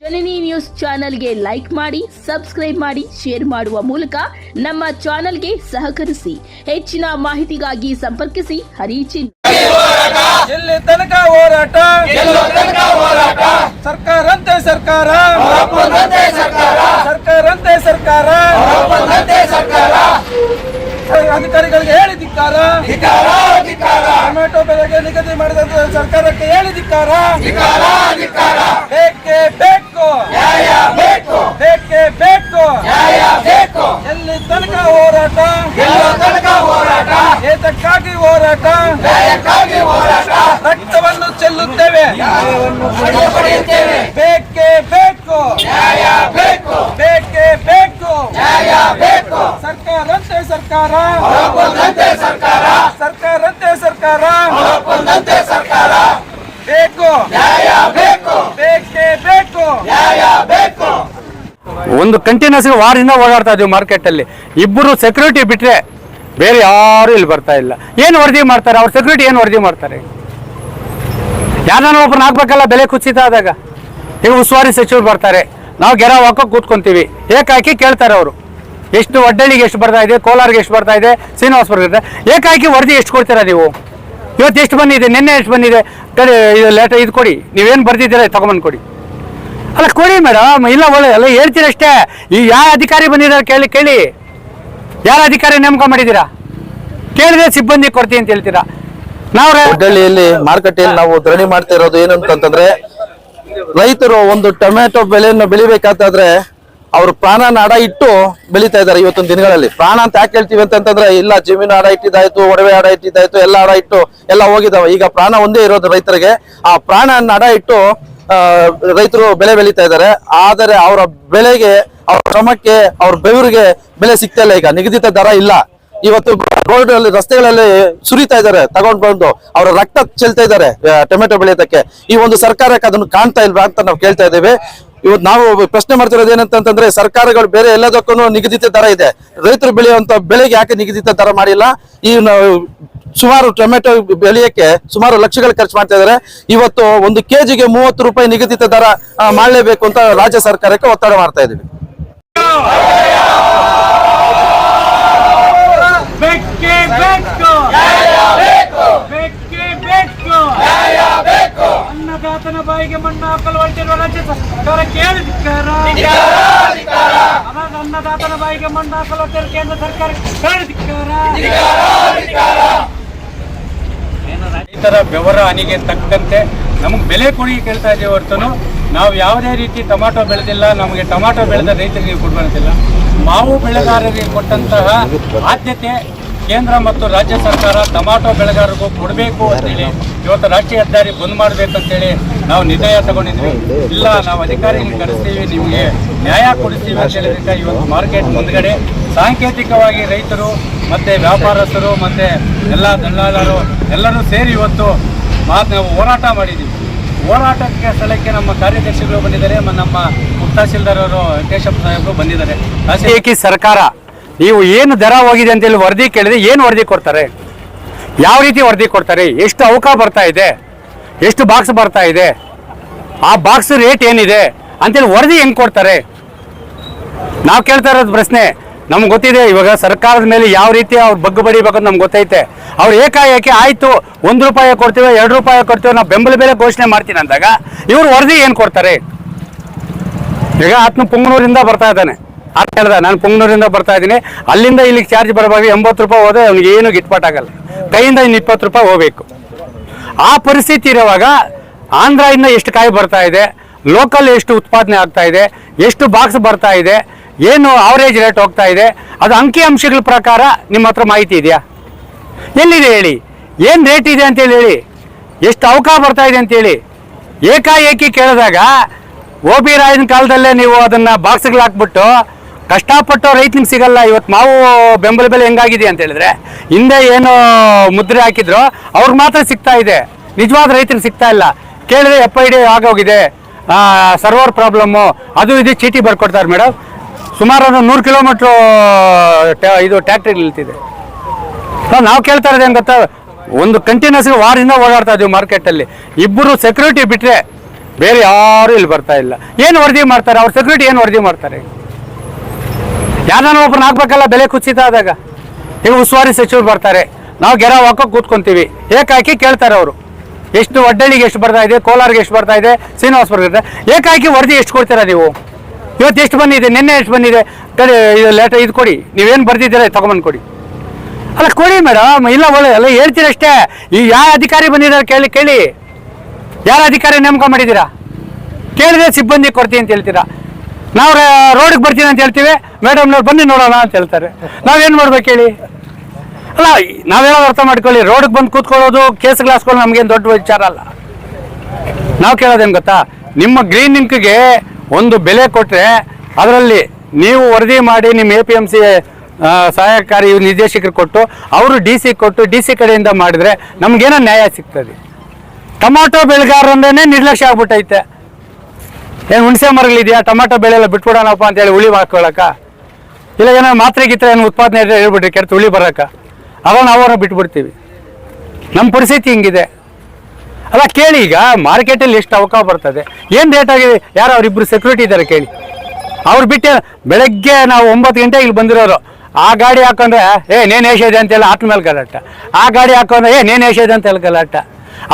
ಜನನಿ news ಚಾನೆಲ್ಗೆ like ಮಾಡಿ, subscribe ಮಾಡಿ, ಶೇರ್ ಮಾಡುವ ಮೂಲಕ ನಮ್ಮ ಚಾನೆಲ್ಗೆ ಸಹಕರಿಸಿ. ಹೆಚ್ಚಿನ ಮಾಹಿತಿಗಾಗಿ ಸಂಪರ್ಕಿಸಿ ಹರಿಚಿನ್. ಎಲ್ಲಿ ತನಕ ಹೋರಾಟ, ಸರ್ಕಾರಂತೆ ಸರ್ಕಾರ, ಸರ್ಕಾರಂತೆ ಸರ್ಕಾರ, ಅಧಿಕಾರಿಗಳಿಗೆ ಹೇಳಿ ಧಿಕ್ಕಾರ, ಟೊಮೆಟೊ ಬೆಲೆಗೆ ನಿಗದಿ ಮಾಡಿದ ಸರ್ಕಾರಕ್ಕೆ ಹೇಳಿ ಧಿಕ್ಕಾರ. ಬೇಕೇ ಬೇಕು, ಬೇಕೇ ಬೇಕು, ಎಲ್ಲಿ ತನಕ ಹೋರಾಟ, ಏತಕ್ಕಾಗಿ ಹೋರಾಟ, ರಕ್ತವನ್ನು ಚೆಲ್ಲುತ್ತೇವೆ, ಬೇಕೇ ಬೇಕು, ಬೇಕೇ ಬೇಕು, ಸರ್ಕಾರಂತೆ ಸರ್ಕಾರ, ಸರ್ಕಾರಂತೆ ಸರ್ಕಾರ, ಬೇಕು, ಬೇಕೇ ಬೇಕು. ಒಂದು ಕಂಟಿನ್ಯೂಸ್ ವಾರದಿಂದ ಓಡಾಡ್ತಾ ಇದೀವಿ ಮಾರ್ಕೆಟ್ ಅಲ್ಲಿ. ಇಬ್ಬರು ಸೆಕ್ಯೂರಿಟಿ ಬಿಟ್ರೆ ಬೇರೆ ಯಾರು ಇಲ್ಲಿ ಬರ್ತಾ ಇಲ್ಲ. ಏನು ವರದಿ ಮಾಡ್ತಾರೆ ಅವ್ರ ಸೆಕ್ಯೂರಿಟಿ? ಏನು ವರದಿ ಮಾಡ್ತಾರೆ? ಯಾರನ್ನ ಒಬ್ಬರನ್ನ ಹಾಕ್ಬೇಕಲ್ಲ ಬೆಲೆ ಕುಸಿತ ಆದಾಗ. ಈಗ ಉಸ್ತುವಾರಿ ಸಚಿವರು ಬರ್ತಾರೆ, ನಾವು ಗೆರ ಹಾಕೋಕೆ ಕೂತ್ಕೊಂತೀವಿ, ಏಕಾಕಿ ಕೇಳ್ತಾರೆ ಅವರು ಎಷ್ಟು ಒಡ್ಡಳ್ಳಿಗೆ ಎಷ್ಟು ಬರ್ತಾ ಇದೆ, ಕೋಲಾರ್ಗೆ ಎಷ್ಟು ಬರ್ತಾ ಇದೆ, ಶ್ರೀನಿವಾಸಪುರಕ್ಕೆ ಏಕಾಕಿ ವರದಿ ಎಷ್ಟು ಕೊಡ್ತೀರಾ ನೀವು? ಇವತ್ತು ಎಷ್ಟು ಬಂದಿದೆ, ನಿನ್ನೆ ಎಷ್ಟು ಬಂದಿದೆ, ಇದು ಲೇಟ್ ಇದು ಕೊಡಿ, ನೀವೇನು ಬರ್ದಿದ್ದೀರಾ ತಗೊಂಬಂದು ಕೊಡಿ. ಅಲ್ಲ ಕೊಡಿ ಮೇಡಮ್, ಇಲ್ಲ ಒಳ್ಳೆ ಅಲ್ಲ ಹೇಳ್ತೀರಷ್ಟೇ. ಈ ಯಾವ ಅಧಿಕಾರಿ ಬಂದಿದ್ದಾರೆ ಕೇಳಿ, ಯಾರ ಅಧಿಕಾರಿ ನೇಮಕ ಮಾಡಿದ್ದೀರಾ? ಕೇಳಿದ್ರೆ ಸಿಬ್ಬಂದಿ ಕೊಡ್ತೀನಿ ಅಂತ ಹೇಳ್ತೀರಾ. ನಾವು ಹುಬ್ಬಳ್ಳಿಯಲ್ಲಿ ಮಾರುಕಟ್ಟೆಯಲ್ಲಿ ನಾವು ಧರಣಿ ಮಾಡ್ತಾ ಇರೋದು ಏನಂತಂದ್ರೆ, ರೈತರು ಒಂದು ಟೊಮೆಟೊ ಬೆಳೆಯನ್ನು ಬೆಳಿಬೇಕಾದ್ರೆ ಅವ್ರ ಪ್ರಾಣನ ಅಡ ಇಟ್ಟು ಬೆಳೀತಾ ಇದ್ದಾರೆ. ಇವತ್ತೊಂದು ದಿನಗಳಲ್ಲಿ ಪ್ರಾಣ ಅಂತ ಯಾಕೆ ಹೇಳ್ತೀವಿ ಅಂತಂದ್ರೆ, ಇಲ್ಲ ಜಮೀನು ಅಡ ಇಟ್ಟಿದ್ದಾಯ್ತು, ಒಡವೆ ಅಡ ಇಟ್ಟಿದ್ದಾಯ್ತು, ಎಲ್ಲ ಅಡ ಇಟ್ಟು ಎಲ್ಲ ಹೋಗಿದ್ದಾವೆ. ಈಗ ಪ್ರಾಣ ಒಂದೇ ಇರೋದು ರೈತರಿಗೆ. ಆ ಪ್ರಾಣನ ಅಡ ಇಟ್ಟು ರೈತರು ಬೆಳೆ ಬೆಳೀತಾ ಇದ್ದಾರೆ. ಆದರೆ ಅವರ ಬೆಳೆಗೆ, ಅವ್ರ ಶ್ರಮಕ್ಕೆ, ಅವ್ರ ಬೆವರಿಗೆ ಬೆಲೆ ಸಿಗ್ತಾ ಇಲ್ಲ. ಈಗ ನಿಗದಿತ ದರ ಇಲ್ಲ. ಇವತ್ತು ರೋಡ್ ಅಲ್ಲಿ, ರಸ್ತೆಗಳಲ್ಲಿ ಸುರಿತಾ ಇದ್ದಾರೆ, ತಗೊಂಡ್ ಬಂದು ಅವರ ರಕ್ತ ಚೆಲ್ತಾ ಇದ್ದಾರೆ ಟೊಮೆಟೊ ಬೆಳೆಯೋದಕ್ಕೆ. ಈ ಒಂದು ಸರ್ಕಾರಕ್ಕೆ ಅದನ್ನು ಕಾಣ್ತಾ ಇಲ್ವಾ ಅಂತ ನಾವು ಕೇಳ್ತಾ ಇದ್ದೇವೆ. ಇವತ್ತು ನಾವು ಪ್ರಶ್ನೆ ಮಾಡ್ತಿರೋದು ಏನಂತಂದ್ರೆ, ಸರ್ಕಾರಗಳು ಬೇರೆ ಎಲ್ಲದಕ್ಕೂ ನಿಗದಿತ ದರ ಇದೆ, ರೈತರು ಬೆಳೆಯುವಂತ ಬೆಳೆಗೆ ಯಾಕೆ ನಿಗದಿತ ದರ ಮಾಡಿಲ್ಲ? ಈ ಸುಮಾರು ಟೊಮೆಟೊ ಬೆಳೆಯಕ್ಕೆ ಸುಮಾರು ಲಕ್ಷಗಳು ಖರ್ಚು ಮಾಡ್ತಾ ಇದ್ದಾರೆ. ಇವತ್ತು ಒಂದು ಕೆಜಿಗೆ 30 ರೂಪಾಯಿ ನಿಗದಿತ ದರ ಮಾಡಲೇಬೇಕು ಅಂತ ರಾಜ್ಯ ಸರ್ಕಾರಕ್ಕೆ ಒತ್ತಡ ಮಾಡ್ತಾ ಇದ್ದೀವಿ. ಅನ್ನದಾತನ ಬಾಯಿಗೆ ಮಣ್ಣು ಹಾಕಲು ಹೊರಟಿರುವ ರಾಜ್ಯ ಸರ್ಕಾರ ಕೇಳಿ ಧಿಕ್ಕಾರ, ಅನ್ನದಾತನ ಬಾಯಿಗೆ ಮಣ್ಣು ಹಾಕಲು ಹೊರಟಿರುವ ಕೇಂದ್ರ ಸರ್ಕಾರ ಕೇಳಿ ಧಿಕ್ಕಾರ. ರೈತರ ಬೆವರ ಹನಿಗೆ ತಕ್ಕಂತೆ ನಮಗೆ ಬೆಲೆ ಕೊಡಿ ಕೇಳ್ತಾ ಇದ್ದೀವಿ ಹೊರತು ನಾವು ಯಾವುದೇ ರೀತಿ ಟೊಮಾಟೊ ಬೆಳೆದಿಲ್ಲ. ನಮಗೆ ಟೊಮಾಟೊ ಬೆಳೆದ ರೈತರಿಗೆ ನೀವು ಕೊಡ್ಬಂತಿಲ್ಲ. ಮಾವು ಬೆಳೆಗಾರರಿಗೆ ಕೊಟ್ಟಂತಹ ಆದ್ಯತೆ ಕೇಂದ್ರ ಮತ್ತು ರಾಜ್ಯ ಸರ್ಕಾರ ಟೊಮಾಟೊ ಬೆಳೆಗಾರರಿಗೂ ಕೊಡಬೇಕು ಅಂತೇಳಿ ಇವತ್ತು ರಾಷ್ಟ್ರೀಯ ಹೆದ್ದಾರಿ ಬಂದ್ ಮಾಡಬೇಕಂತೇಳಿ ನಾವು ನಿರ್ಣಯ ತಗೊಂಡಿದ್ವಿ. ಇಲ್ಲ, ನಾವು ಅಧಿಕಾರಿಗಳಿಗೆ ಕರೆಸ್ತೀವಿ, ನಿಮಗೆ ನ್ಯಾಯ ಕೊಡಿಸ್ತೀವಿ ಅಂತ ಹೇಳಿದ್ರೆ ಇವತ್ತು ಮಾರ್ಕೆಟ್ ಮುಂದ್ಗಡೆ ಸಾಂಕೇತಿಕವಾಗಿ ರೈತರು ಮತ್ತು ವ್ಯಾಪಾರಸ್ಥರು ಮತ್ತು ಎಲ್ಲ ದಲ್ಲಾಳರು ಎಲ್ಲರೂ ಸೇರಿ ಇವತ್ತು ನಾವು ಹೋರಾಟ ಮಾಡಿದ್ದೀವಿ. ಹೋರಾಟಕ್ಕೆ ಸ್ಥಳಕ್ಕೆ ನಮ್ಮ ಕಾರ್ಯದರ್ಶಿಗಳು ಬಂದಿದ್ದಾರೆ, ನಮ್ಮ ತಹಸೀಲ್ದಾರ್ ಅವರು ವೆಂಕಟೇಶಪ್ಪ ಸಾಹೇಬರು ಬಂದಿದ್ದಾರೆ. ಏಕಿ ಸರ್ಕಾರ ನೀವು ಏನು ದರ ಹೋಗಿದೆ ಅಂತೇಳಿ ವರದಿ ಕೇಳಿದ್ರೆ ಏನು ವರದಿ ಕೊಡ್ತಾರೆ? ಯಾವ ರೀತಿ ವರದಿ ಕೊಡ್ತಾರೆ? ಎಷ್ಟು ಅವಕಾಶ ಬರ್ತಾ ಇದೆ, ಎಷ್ಟು ಬಾಕ್ಸ್ ಬರ್ತಾ ಇದೆ, ಆ ಬಾಕ್ಸ್ ರೇಟ್ ಏನಿದೆ ಅಂತೇಳಿ ವರದಿ ಹೆಂಗೆ ಕೊಡ್ತಾರೆ? ನಾವು ಕೇಳ್ತಾ ಇರೋದು ಪ್ರಶ್ನೆ. ನಮ್ಗೆ ಗೊತ್ತಿದೆ ಇವಾಗ ಸರ್ಕಾರದ ಮೇಲೆ ಯಾವ ರೀತಿ ಅವ್ರು ಬಗ್ಗು ಬಡಿಬೇಕು ನಮ್ಗೆ ಗೊತ್ತೈತೆ. ಅವ್ರು ಏಕಾಏಕಿ ಆಯಿತು 1 ರೂಪಾಯಿ ಕೊಡ್ತೀವಿ, 2 ರೂಪಾಯಿ ಕೊಡ್ತೀವಿ, ನಾವು ಬೆಂಬಲ ಬೆಲೆ ಘೋಷಣೆ ಮಾಡ್ತೀನಿ ಅಂದಾಗ ಇವ್ರು ವರದಿ ಏನು ಕೊಡ್ತಾರೆ? ಈಗ ಆತನು ಪುಂಗನೂರಿಂದ ಬರ್ತಾ ಇದ್ದಾನೆ, ಆತ ಹೇಳ್ದ ನಾನು ಪುಂಗನೂರಿಂದ ಬರ್ತಾ ಇದ್ದೀನಿ, ಅಲ್ಲಿಂದ ಇಲ್ಲಿಗೆ ಚಾರ್ಜ್ ಬರಬೇಕು 80 ರೂಪಾಯಿ ಹೋದ್ರೆ ಅವ್ನಿಗೆ ಏನು ಗಿಟ್ಪಾಟಾಗಲ್ಲ, ಕೈಯಿಂದ ಇನ್ನು 20 ರೂಪಾಯಿ ಹೋಗ್ಬೇಕು. ಆ ಪರಿಸ್ಥಿತಿ ಇರುವಾಗ ಆಂಧ್ರದಿಂದ ಎಷ್ಟು ಕಾಯಿ ಬರ್ತಾ ಇದೆ, ಲೋಕಲ್ ಎಷ್ಟು ಉತ್ಪಾದನೆ ಆಗ್ತಾ ಇದೆ, ಎಷ್ಟು ಬಾಕ್ಸ್ ಬರ್ತಾ ಇದೆ, ಏನು ಆವರೇಜ್ ರೇಟ್ ಹೋಗ್ತಾ ಇದೆ, ಅದು ಅಂಕಿ ಅಂಶಗಳ ಪ್ರಕಾರ ನಿಮ್ಮ ಹತ್ರ ಮಾಹಿತಿ ಇದೆಯಾ? ಎಲ್ಲಿದೆ ಹೇಳಿ? ಏನು ರೇಟ್ ಇದೆ ಅಂತೇಳಿ ಹೇಳಿ, ಎಷ್ಟು ಅವಕಾಶ ಬರ್ತಾ ಇದೆ ಅಂತೇಳಿ. ಏಕಾಏಕಿ ಕೇಳಿದಾಗ OB ರಾಯನ ಕಾಲದಲ್ಲೇ ನೀವು ಅದನ್ನು ಬಾಕ್ಸ್ಗಳು ಹಾಕ್ಬಿಟ್ಟು ಕಷ್ಟಪಟ್ಟು ರೈತನಿಗೆ ಸಿಗಲ್ಲ. ಇವತ್ತು ಮಾವು ಬೆಂಬಲ ಬೆಲೆ ಹೆಂಗಾಗಿದೆ ಅಂತ ಹೇಳಿದ್ರೆ, ಹಿಂದೆ ಏನು ಮುದ್ರೆ ಹಾಕಿದ್ರು ಅವ್ರಿಗೆ ಮಾತ್ರ ಸಿಗ್ತಾ ಇದೆ, ನಿಜವಾದ ರೈತರಿಗೆ ಸಿಗ್ತಾ ಇಲ್ಲ. ಕೇಳಿದ್ರೆ FID ಆಗೋಗಿದೆ, ಸರ್ವರ್ ಪ್ರಾಬ್ಲಮ್ಮು, ಅದು ಇದು ಚೀಟಿ ಬರ್ಕೊಡ್ತಾರೆ ಮೇಡಮ್. ಸುಮಾರು 100 ಕಿಲೋಮೀಟ್ರು ಇದು ಟ್ಯಾಕ್ಟ್ರಿ ನಿಲ್ತಿದೆ. ನಾವು ಕೇಳ್ತಾ ಇರೋದು ಏನು ಗೊತ್ತಾ, ಒಂದು ಕಂಟಿನ್ಯೂಸ್ ವಾರದಿಂದ ಓಡಾಡ್ತಾ ಇದೀವಿ ಮಾರ್ಕೆಟ್ ಅಲ್ಲಿ. ಇಬ್ಬರು ಸೆಕ್ಯೂರಿಟಿ ಬಿಟ್ರೆ ಬೇರೆ ಯಾರು ಇಲ್ಲಿ ಬರ್ತಾ ಇಲ್ಲ. ಏನು ವರದಿ ಮಾಡ್ತಾರೆ ಅವ್ರ ಸೆಕ್ಯೂರಿಟಿ? ಏನು ವರದಿ ಮಾಡ್ತಾರೆ? ಯಾರನ್ನ ಒಬ್ಬರನ್ನ ಹಾಕ್ಬೇಕಲ್ಲ ಬೆಲೆ ಕುಸಿತ ಆದಾಗ. ಈಗ ಉಸ್ತುವಾರಿ ಸಚಿವರು ಬರ್ತಾರೆ, ನಾವು ಗೆರಾವ್ ಹಾಕೋಕೆ ಕೂತ್ಕೊಂತೀವಿ, ಏಕಾಏಕಿ ಕೇಳ್ತಾರೆ ಅವರು ಎಷ್ಟು ಒಡ್ಡಳ್ಳಿಗೆ ಎಷ್ಟು ಬರ್ತಾ ಇದೆ, ಕೋಲಾರ್ಗೆ ಎಷ್ಟು ಬರ್ತಾ ಇದೆ, ಶ್ರೀನಿವಾಸ ಬರ್ತಾ ಏಕಾಏಕಿ ವರದಿ ಎಷ್ಟು ಕೊಡ್ತೀರಾ ನೀವು? ಇವತ್ತು ಎಷ್ಟು ಬಂದಿದೆ, ನಿನ್ನೆ ಎಷ್ಟು ಬಂದಿದೆ, ಇದು ಲೇಟರ್ ಇದು ಕೊಡಿ, ನೀವೇನು ಬರ್ದಿದ್ದೀರಾ ತಗೊಂಬಂದು ಕೊಡಿ. ಅಲ್ಲ ಕೊಡಿ ಮೇಡಮ್, ಇಲ್ಲ ಒಳ್ಳೆ ಅಲ್ಲ ಹೇಳ್ತೀರಿ ಅಷ್ಟೇ. ಈ ಯಾವ ಅಧಿಕಾರಿ ಬಂದಿದ್ದಾರೆ ಕೇಳಿ, ಯಾರು ಅಧಿಕಾರಿ ನೇಮಕ ಮಾಡಿದ್ದೀರಾ? ಕೇಳಿದ್ರೆ ಸಿಬ್ಬಂದಿ ಕೊಡ್ತೀನಿ ಅಂತ ಹೇಳ್ತೀರಾ. ನಾವು ರೋಡಿಗೆ ಬರ್ತೀನಿ ಅಂತ ಹೇಳ್ತೀವಿ, ಮೇಡಮ್ನವ್ರು ಬನ್ನಿ ನೋಡೋಣ ಅಂತ ಹೇಳ್ತಾರೆ. ನಾವೇನು ಮಾಡ್ಬೇಕು ಹೇಳಿ? ಅಲ್ಲ ನಾವೇನೋ ಅರ್ಥ ಮಾಡ್ಕೊಳ್ಳಿ, ರೋಡಿಗೆ ಬಂದು ಕೂತ್ಕೊಳ್ಳೋದು ಕೇಸ್ ಗ್ಲಾಸ್ಗಳು ನಮಗೇನು ದೊಡ್ಡ ವಿಚಾರ ಅಲ್ಲ. ನಾವು ಕೇಳೋದೇನು ಗೊತ್ತಾ, ನಿಮ್ಮ ಗ್ರೀನ್ ಇಂಕ್ಗೆ ಒಂದು ಬೆಲೆ ಕೊಟ್ಟರೆ ಅದರಲ್ಲಿ ನೀವು ವರದಿ ಮಾಡಿ ನಿಮ್ಮ APMC ಸಹಾಯಕಾರಿ ನಿರ್ದೇಶಕರು ಕೊಟ್ಟು ಅವರು DC ಕೊಟ್ಟು DC ಕಡೆಯಿಂದ ಮಾಡಿದರೆ ನಮಗೇನೋ ನ್ಯಾಯ ಸಿಗ್ತದೆ. ಟೊಮಾಟೊ ಬೆಳೆಗಾರರನ್ನೇ ನಿರ್ಲಕ್ಷ್ಯ ಆಗ್ಬಿಟ್ಟೈತೆ. ಏನು ಹುಣಸೆ ಮರಗಳಿದೆಯಾ, ಟೊಮಾಟೊ ಬೆಳೆ ಎಲ್ಲ ಬಿಟ್ಬಿಡೋಣಪ್ಪ ಅಂತೇಳಿ ಉಳಿ ಹಾಕೊಳಕ, ಇಲ್ಲ ಏನೋ ಮಾತ್ರೆ ಗೀತ್ರೆ ಏನು ಉತ್ಪಾದನೆ ಹೇಳ್ಬಿಟ್ರಿ ಕೆರೆತು ಉಳಿ ಬರೋಕ, ಅದನ್ನು ಅವರ ಬಿಟ್ಬಿಡ್ತೀವಿ. ನಮ್ಮ ಪರಿಸ್ಥಿತಿ ಹಿಂಗಿದೆ. ಅಲ್ಲ ಕೇಳಿ, ಈಗ ಮಾರ್ಕೆಟಲ್ಲಿ ಎಷ್ಟು ಅವಕಾಶ ಬರ್ತದೆ, ಏನು ರೇಟ್ ಆಗಿದೆ, ಯಾರು ಅವರಿಬ್ಬರು ಸೆಕ್ಯೂರಿಟಿ ಇದ್ದಾರೆ ಕೇಳಿ. ಅವ್ರು ಬಿಟ್ಟು ಬೆಳಗ್ಗೆ ನಾವು 9 ಗಂಟೆಗೆ ಇಲ್ಲಿ ಬಂದಿರೋರು, ಆ ಗಾಡಿ ಹಾಕೊಂಡ್ರೆ ನೇನು ಏಷ್ಯದೆ ಅಂತೆಲ್ಲ ಆಟ ಮೇಲೆ ಗಲಾಟ, ಆ ಗಾಡಿ ಹಾಕೊಂಡ್ರೆ ನೇನು ಏಷ್ಯದೆ ಅಂತೆಲ್ಲ ಗಲಾಟ.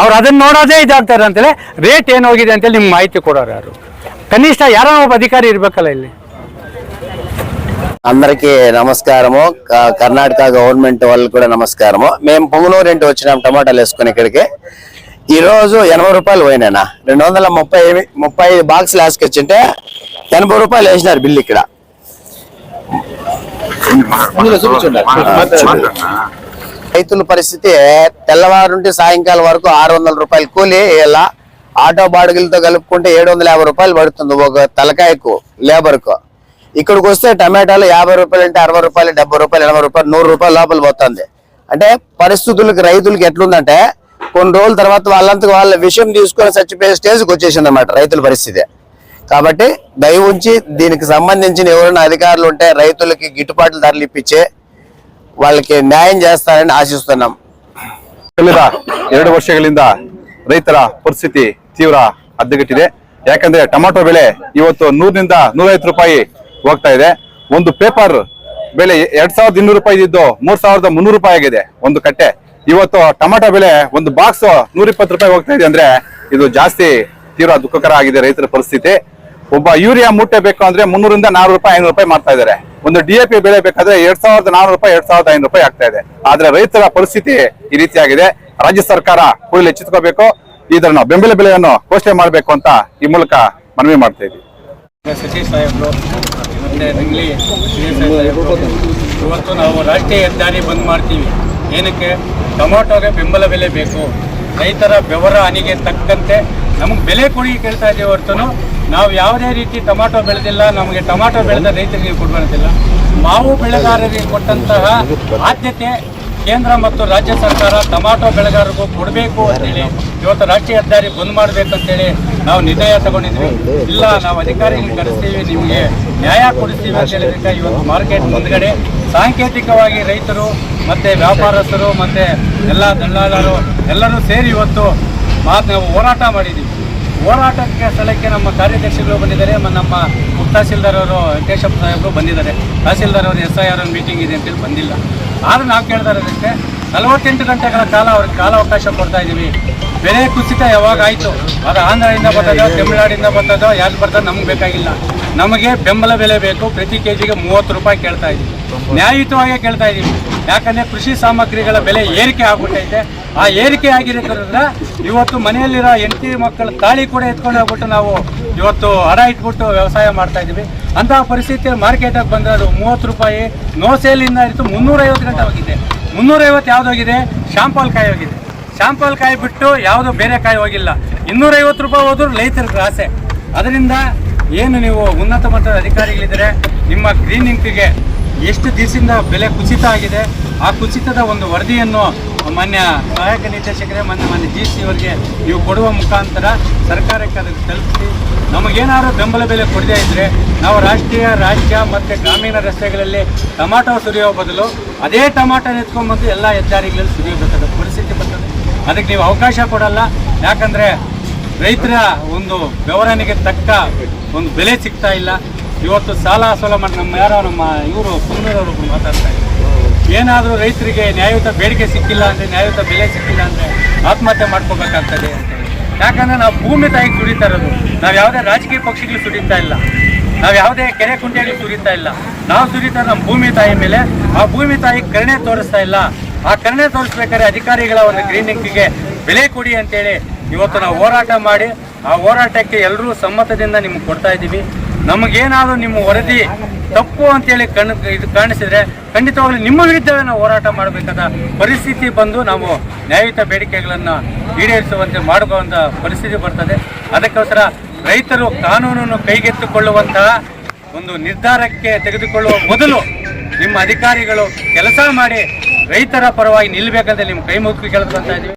ಅವ್ರು ಅದನ್ನು ನೋಡೋದೇ ಇದಾಗ್ತಾರೆ ಅಂತೇಳಿ ರೇಟ್ ಏನು ಹೋಗಿದೆ ಅಂತೇಳಿ ನಿಮ್ಗೆ ಮಾಹಿತಿ ಕೊಡೋರು ಯಾರು? కనీస యారో ఒక అధికారి ఇర్బెక్కల ಇಲ್ಲಿ. అందరికీ నమస్కారము. కర్ణాటక గవర్నమెంట్ వాళ్ళు కూడా నమస్కారము. మేము పొంగునూరు ఇంటి వచ్చినాం టమాటాలు వేసుకుని ఇక్కడికి. ఈ రోజు 80 రూపాయలు పోయినా, 230 బాక్సులు వేసుకొచ్చింటే 80 రూపాయలు వేసినారు బిల్లు ఇక్కడ. రైతుల పరిస్థితి తెల్లవారు నుండి సాయంకాలం వరకు 600 రూపాయలు కూలి, ఇలా ఆటో బాడుగులతో కలుపుకుంటే 750 రూపాయలు పడుతుంది ఒక తలకాయకు లేబర్కు. ఇక్కడికి వస్తే టమాటాలు 50 రూపాయలు అంటే 60 రూపాయలు, 70 రూపాయలు, 80 రూపాయలు, 100 రూపాయలు లోపల పోతుంది. అంటే పరిస్థితులకు రైతులకి ఎట్లుందంటే కొన్ని రోజుల తర్వాత వాళ్ళంతకు వాళ్ళ విషయం తీసుకొని చచ్చిపోయే స్టేజ్కి వచ్చేసింది అన్నమాట రైతుల పరిస్థితి. కాబట్టి దయ ఉంచి దీనికి సంబంధించిన ఎవరైనా అధికారులు ఉంటే రైతులకి గిట్టుబాటు ధరలు ఇప్పించే వాళ్ళకి ನ್ಯಾಯ చేస్తారని ఆశిస్తున్నాం. ಕಳೆದ 2 ವರ್ಷಗಳಿಂದ ರೈತರ ಪರಿಸ್ಥಿತಿ ತೀವ್ರ ಹದಗೆಟ್ಟಿದೆ. ಯಾಕಂದ್ರೆ ಟೊಮಾಟೊ ಬೆಲೆ ಇವತ್ತು 100ರಿಂದ 150 ರೂಪಾಯಿ ಹೋಗ್ತಾ ಇದೆ. ಒಂದು ಪೇಪರ್ ಬೆಲೆ 2200 ರೂಪಾಯಿ ಇದ್ದು 3300 ರೂಪಾಯಿ ಆಗಿದೆ ಒಂದು ಕಟ್ಟೆ. ಇವತ್ತು ಟೊಮಾಟೊ ಬೆಲೆ ಒಂದು ಬಾಕ್ಸ್ 120 ರೂಪಾಯಿ ಹೋಗ್ತಾ ಇದೆ. ಅಂದ್ರೆ ಇದು ಜಾಸ್ತಿ ತೀವ್ರ ದುಃಖಕರ ಆಗಿದೆ ರೈತರ ಪರಿಸ್ಥಿತಿ. ಒಬ್ಬ ಯೂರಿಯಾ ಮೂಟೆ ಬೇಕು ಅಂದ್ರೆ 300ರಿಂದ 400 ರೂಪಾಯಿ, 500 ರೂಪಾಯಿ ಮಾಡ್ತಾ ಇದ್ದಾರೆ. ಒಂದು DAP ಬೆಲೆ ಬೇಕಾದ್ರೆ 2400 ರೂಪಾಯಿ, 2500 ರೂಪಾಯಿ ಆಗ್ತಾ ಇದೆ. ಆದ್ರೆ ರೈತರ ಪರಿಸ್ಥಿತಿ ಈ ರೀತಿಯಾಗಿದೆ. ರಾಜ್ಯ ಸರ್ಕಾರ ಕೂಡಲೇ ಎಚ್ಚೆತ್ತುಕೋಬೇಕು, ಇದನ್ನು ಬೆಂಬಲ ಬೆಲೆಯನ್ನು ಘೋಷಣೆ ಮಾಡಬೇಕು ಅಂತ ಈ ಮೂಲಕ ಮನವಿ ಮಾಡ್ತಾ ಇದ್ದೀವಿ. ಸಚಿವ ಸಾಹೇಬರು ಮತ್ತೆ ರಿಂಗ್ಲಿ ಸಾಹೇಬರು ಇವತ್ತು ನಾವು ರಾಷ್ಟ್ರೀಯ ಹೆದ್ದಾರಿ ಬಂದ್ ಮಾಡ್ತೀವಿ. ಏನಕ್ಕೆ? ಟೊಮಾಟೋಗೆ ಬೆಂಬಲ ಬೆಲೆ ಬೇಕು. ರೈತರ ಬೆವರ ಹನಿಗೆ ತಕ್ಕಂತೆ ನಮಗೆ ಬೆಲೆ ಕೊಡಿ ಕೇಳ್ತಾ ಇದ್ದೀವಿ ಹೊರತು ನಾವು ಯಾವುದೇ ರೀತಿ ಟೊಮಾಟೊ ಬೆಳೆದಿಲ್ಲ, ನಮಗೆ ಟೊಮಾಟೊ ಬೆಳೆದ ರೈತರಿಗೆ ಕೊಡ್ಬಂತಿಲ್ಲ. ಮಾವು ಬೆಳೆಗಾರರಿಗೆ ಕೊಟ್ಟಂತಹ ಆದ್ಯತೆ ಕೇಂದ್ರ ಮತ್ತು ರಾಜ್ಯ ಸರ್ಕಾರ ಟೊಮಾಟೊ ಬೆಳೆಗಾರರಿಗೂ ಕೊಡಬೇಕು ಅಂತೇಳಿ ಇವತ್ತು ರಾಷ್ಟ್ರೀಯ ಹೆದ್ದಾರಿ ಬಂದ್ ಮಾಡಬೇಕಂತೇಳಿ ನಾವು ನಿರ್ಣಯ ತಗೊಂಡಿದ್ವಿ. ಇಲ್ಲ, ನಾವು ಅಧಿಕಾರಿಗಳಿಗೆ ಕರೆಸ್ತೀವಿ, ನಿಮಗೆ ನ್ಯಾಯ ಕೊಡಿಸ್ತೀವಿ ಅಂತ ಹೇಳಿದ್ರೆ ಇವತ್ತು ಮಾರ್ಕೆಟ್ ಮುಂದ್ಗಡೆ ಸಾಂಕೇತಿಕವಾಗಿ ರೈತರು ಮತ್ತು ವ್ಯಾಪಾರಸ್ಥರು ಮತ್ತು ಎಲ್ಲ ದಲ್ಲಾಳರು ಎಲ್ಲರೂ ಸೇರಿ ಇವತ್ತು ನಾವು ಹೋರಾಟ ಮಾಡಿದ್ದೀವಿ. ಹೋರಾಟಕ್ಕೆ ಸ್ಥಳಕ್ಕೆ ನಮ್ಮ ಕಾರ್ಯದರ್ಶಿಗಳು ಬಂದಿದ್ದಾರೆ, ನಮ್ಮ ತಹಸೀಲ್ದಾರ್ ಅವರು ವೆಂಕಟೇಶಪ್ಪ ಸಾಹೇಬರು ಬಂದಿದ್ದಾರೆ. ತಹಸೀಲ್ದಾರ್ ಅವರು SIR ಮೀಟಿಂಗ್ ಇದೆ ಅಂತೇಳಿ ಬಂದಿಲ್ಲ. ಆದರೂ ನಾವು ಕೇಳ್ತಾ ಇರೋದಕ್ಕೆ 48 ಗಂಟೆಗಳ ಕಾಲ ಅವ್ರಿಗೆ ಕಾಲಾವಕಾಶ ಕೊಡ್ತಾ ಇದ್ದೀವಿ. ಬೆಲೆ ಕುಸಿತ ಯಾವಾಗ ಆಯಿತು, ಅದು ಆಂಧ್ರದಿಂದ ಬರ್ತದೋ ತಮಿಳುನಾಡಿಂದ ಬರ್ತದೋ ಯಾರು ಬರ್ತದೋ ನಮ್ಗೆ ಬೇಕಾಗಿಲ್ಲ. ನಮಗೆ ಬೆಂಬಲ ಬೆಲೆ ಬೇಕು. ಪ್ರತಿ ಕೆಜಿಗೆ 30 ರೂಪಾಯಿ ಕೇಳ್ತಾ ಇದ್ದೀವಿ, ನ್ಯಾಯಯುತವಾಗಿ ಕೇಳ್ತಾ ಇದ್ದೀವಿ. ಯಾಕಂದರೆ ಕೃಷಿ ಸಾಮಗ್ರಿಗಳ ಬೆಲೆ ಏರಿಕೆ ಆಗ್ಬಿಟ್ಟೈತೆ. ಆ ಏರಿಕೆ ಆಗಿರೋದ್ರಿಂದ ಇವತ್ತು ಮನೆಯಲ್ಲಿರೋ ಹೆಂಡತಿ ಮಕ್ಕಳ ತಾಳಿ ಕೂಡ ಎತ್ಕೊಂಡು ಹೋಗ್ಬಿಟ್ಟು ನಾವು ಇವತ್ತು ಹಡ ಇಟ್ಬಿಟ್ಟು ವ್ಯವಸಾಯ ಮಾಡ್ತಾ ಇದ್ದೀವಿ. ಅಂತಹ ಪರಿಸ್ಥಿತಿಯಲ್ಲಿ ಮಾರ್ಕೆಟಿಗೆ ಬಂದರೆ ಅದು 30 ರೂಪಾಯಿ ನೋ ಸೇಲಿಂದ ಇತ್ತು 350 ಗಂಟೆ ಹೋಗಿದೆ. 350 ಯಾವ್ದು ಹೋಗಿದೆ? ಶಾಂಪಾಲ್ ಕಾಯಿ ಹೋಗಿದೆ. ಶಾಂಪಾಲ್ ಕಾಯಿ ಬಿಟ್ಟು ಯಾವುದು ಬೇರೆ ಕಾಯಿ ಹೋಗಿಲ್ಲ. 250 ರೂಪಾಯಿ ಹೋದ್ರು ರೈತರಿಗೆ ಆಸೆ. ಅದರಿಂದ ಏನು ನೀವು ಉನ್ನತ ಮಟ್ಟದ ಅಧಿಕಾರಿಗಳಿದ್ದಾರೆ, ನಿಮ್ಮ ಗ್ರೀನ್ ಇಂಕ್ಗೆ ಎಷ್ಟು ದಿವಸದಿಂದ ಬೆಲೆ ಕುಸಿತ ಆಗಿದೆ, ಆ ಕುಸಿತದ ಒಂದು ವರದಿಯನ್ನು ಮಾನ್ಯ ಸಹಾಯಕ ನಿರ್ದೇಶಕರೇ ಮಾನ್ಯ GC ಅವರಿಗೆ ನೀವು ಕೊಡುವ ಮುಖಾಂತರ ಸರ್ಕಾರಕ್ಕೆ ಅದಕ್ಕೆ ತಲುಪಿಸಿ ನಮಗೇನಾದ್ರು ಬೆಂಬಲ ಬೆಲೆ ಕೊಡದೇ ಇದ್ದರೆ ನಾವು ರಾಷ್ಟ್ರೀಯ, ರಾಜ್ಯ ಮತ್ತು ಗ್ರಾಮೀಣ ರಸ್ತೆಗಳಲ್ಲಿ ಟೊಮಾಟೊ ಸುರಿಯೋ ಬದಲು ಅದೇ ಟೊಮಾಟೊ ಎತ್ಕೊಂಡ್ಬಂದು ಎಲ್ಲ ಹೆದ್ದಾರಿಗಳಲ್ಲಿ ಸುರಿಯಬೇಕಾದ ಪರಿಸ್ಥಿತಿ ಬರ್ತದೆ. ಅದಕ್ಕೆ ನೀವು ಅವಕಾಶ ಕೊಡಲ್ಲ. ಯಾಕಂದರೆ ರೈತರ ಒಂದು ಬೆವರನಿಗೆ ತಕ್ಕ ಒಂದು ಬೆಲೆ ಸಿಗ್ತಾ ಇಲ್ಲ. ಇವತ್ತು ಸಾಲ ಸೋಲ ಮಾಡಿ ನಮ್ಮ ಇವರು ಕುಂದೂರವರು ಮಾತಾಡ್ತಾ ಇದ್ದಾರೆ. ಏನಾದರೂ ರೈತರಿಗೆ ನ್ಯಾಯಯುತ ಬೇಡಿಕೆ ಸಿಕ್ಕಿಲ್ಲ ಅಂದರೆ, ನ್ಯಾಯಯುತ ಬೆಲೆ ಸಿಕ್ಕಿಲ್ಲ ಅಂದರೆ ಆತ್ಮಹತ್ಯೆ ಮಾಡ್ಕೋಬೇಕಾಗ್ತದೆ ಅಂತೇಳಿ. ಯಾಕಂದರೆ ನಾವು ಭೂಮಿ ತಾಯಿಗೆ ಸುರಿತಾ ಇರೋದು, ನಾವು ಯಾವುದೇ ರಾಜಕೀಯ ಪಕ್ಷಗಳು ಸುರಿತಾ ಇಲ್ಲ, ನಾವು ಯಾವುದೇ ಕೆರೆ ಕುಂಟೆಗಳಿಗೆ ಸುರಿತಾ ಇಲ್ಲ, ನಾವು ಸುರಿತಾ ನಮ್ಮ ಭೂಮಿ ತಾಯಿ ಮೇಲೆ. ಆ ಭೂಮಿ ತಾಯಿ ಕರುಣೆ ತೋರಿಸ್ತಾ ಇಲ್ಲ. ಆ ಕರುಣೆ ತೋರಿಸ್ಬೇಕಾದ್ರೆ ಅಧಿಕಾರಿಗಳ ಒಂದು ಗ್ರೀನಿಂಗಿಗೆ ಬೆಲೆ ಕೊಡಿ ಅಂತೇಳಿ ಇವತ್ತು ನಾವು ಹೋರಾಟ ಮಾಡಿ, ಆ ಹೋರಾಟಕ್ಕೆ ಎಲ್ಲರೂ ಸಮ್ಮತದಿಂದ ನಿಮ್ಗೆ ಕೊಡ್ತಾ ಇದ್ದೀವಿ. ನಮಗೇನಾದರೂ ನಿಮ್ಮ ವರದಿ ತಪ್ಪು ಅಂತೇಳಿ ಇದು ಕಾಣಿಸಿದ್ರೆ ಖಂಡಿತವಾಗ್ಲೂ ನಿಮ್ಮ ವಿರುದ್ಧವೇ ನಾವು ಹೋರಾಟ ಮಾಡಬೇಕಾದ ಪರಿಸ್ಥಿತಿ ಬಂದು ನಾವು ನ್ಯಾಯಯುತ ಬೇಡಿಕೆಗಳನ್ನು ಈಡೇರಿಸುವಂತೆ ಮಾಡುವಂಥ ಪರಿಸ್ಥಿತಿ ಬರ್ತದೆ. ಅದಕ್ಕೋಸ್ಕರ ರೈತರು ಕಾನೂನನ್ನು ಕೈಗೆತ್ತಿಕೊಳ್ಳುವಂತಹ ಒಂದು ನಿರ್ಧಾರಕ್ಕೆ ತೆಗೆದುಕೊಳ್ಳುವ ಮೊದಲು ನಿಮ್ಮ ಅಧಿಕಾರಿಗಳು ಕೆಲಸ ಮಾಡಿ ರೈತರ ಪರವಾಗಿ ನಿಲ್ಲಬೇಕಂತ ನಿಮ್ಮ ಕೈ ಮುಗಿದು ಕೇಳ್ಕೊಳ್ತಾ ಇದ್ದೀವಿ.